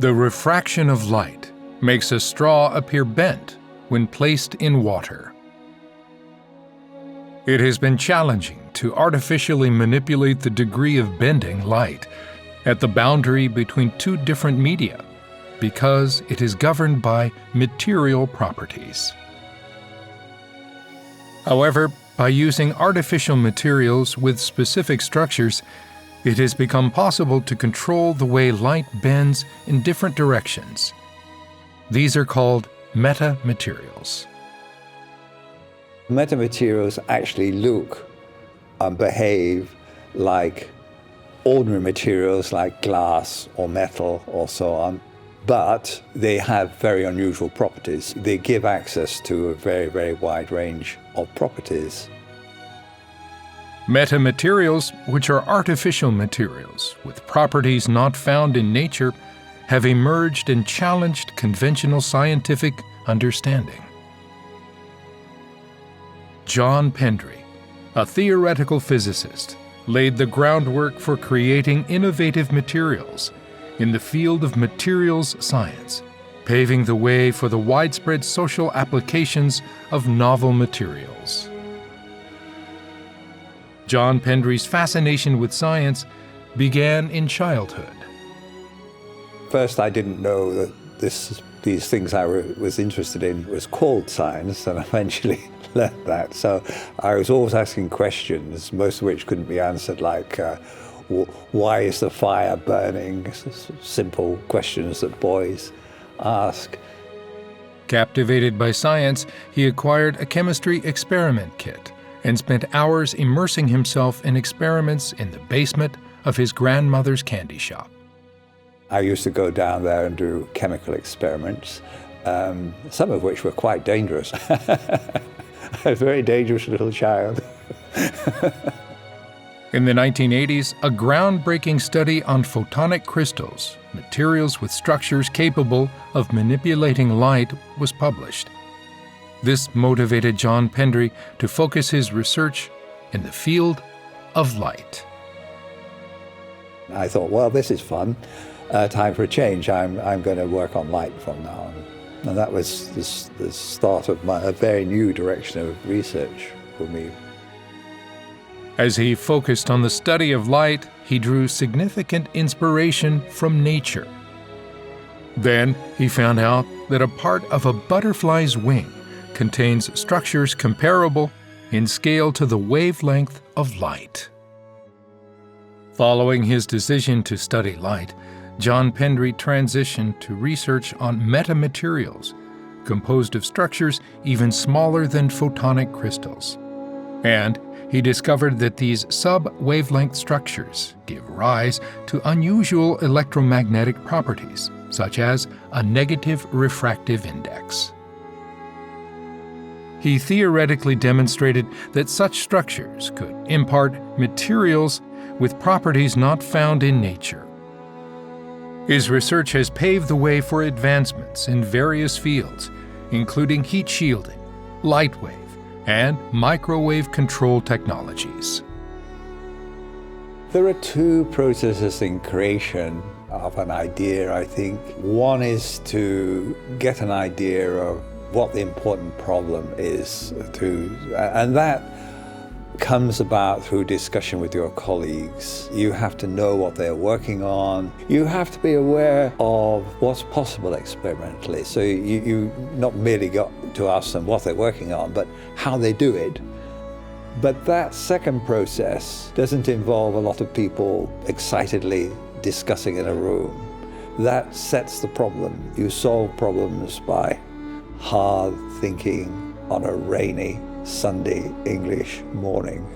The refraction of light makes a straw appear bent when placed in water. It has been challenging to artificially manipulate the degree of bending light at the boundary between two different media because it is governed by material properties. However, by using artificial materials with specific structures, it has become possible to control the way light bends in different directions. These are called metamaterials. Metamaterials actually look and behave like ordinary materials like glass or metal or so on, but they have very unusual properties. They give access to a very, very wide range of properties. Metamaterials, which are artificial materials with properties not found in nature, have emerged and challenged conventional scientific understanding. John Pendry, a theoretical physicist, laid the groundwork for creating innovative materials in the field of materials science, paving the way for the widespread social applications of novel materials. John Pendry's fascination with science began in childhood. First, I didn't know that these things I was interested in was called science, and eventually learned that. So I was always asking questions, most of which couldn't be answered, like why is the fire burning? Simple questions that boys ask. Captivated by science, he acquired a chemistry experiment kit and spent hours immersing himself in experiments in the basement of his grandmother's candy shop. I used to go down there and do chemical experiments, some of which were quite dangerous. I was a very dangerous little child. In the 1980s, a groundbreaking study on photonic crystals, materials with structures capable of manipulating light, was published. This motivated John Pendry to focus his research in the field of light. I thought, well, this is fun. Time for a change. I'm going to work on light from now on. And that was the start of a very new direction of research for me. As he focused on the study of light, he drew significant inspiration from nature. Then he found out that a part of a butterfly's wing contains structures comparable in scale to the wavelength of light. Following his decision to study light, John Pendry transitioned to research on metamaterials, composed of structures even smaller than photonic crystals. And he discovered that these sub-wavelength structures give rise to unusual electromagnetic properties, such as a negative refractive index. He theoretically demonstrated that such structures could impart materials with properties not found in nature. His research has paved the way for advancements in various fields, including heat shielding, light wave, and microwave control technologies. There are two processes in creation of an idea, I think. One is to get an idea of what the important problem is, and that comes about through discussion with your colleagues. You have to know what they're working on. You have to be aware of what's possible experimentally. So you not merely got to ask them what they're working on, but how they do it. But that second process doesn't involve a lot of people excitedly discussing in a room. That sets the problem. You solve problems by hard thinking on a rainy Sunday English morning.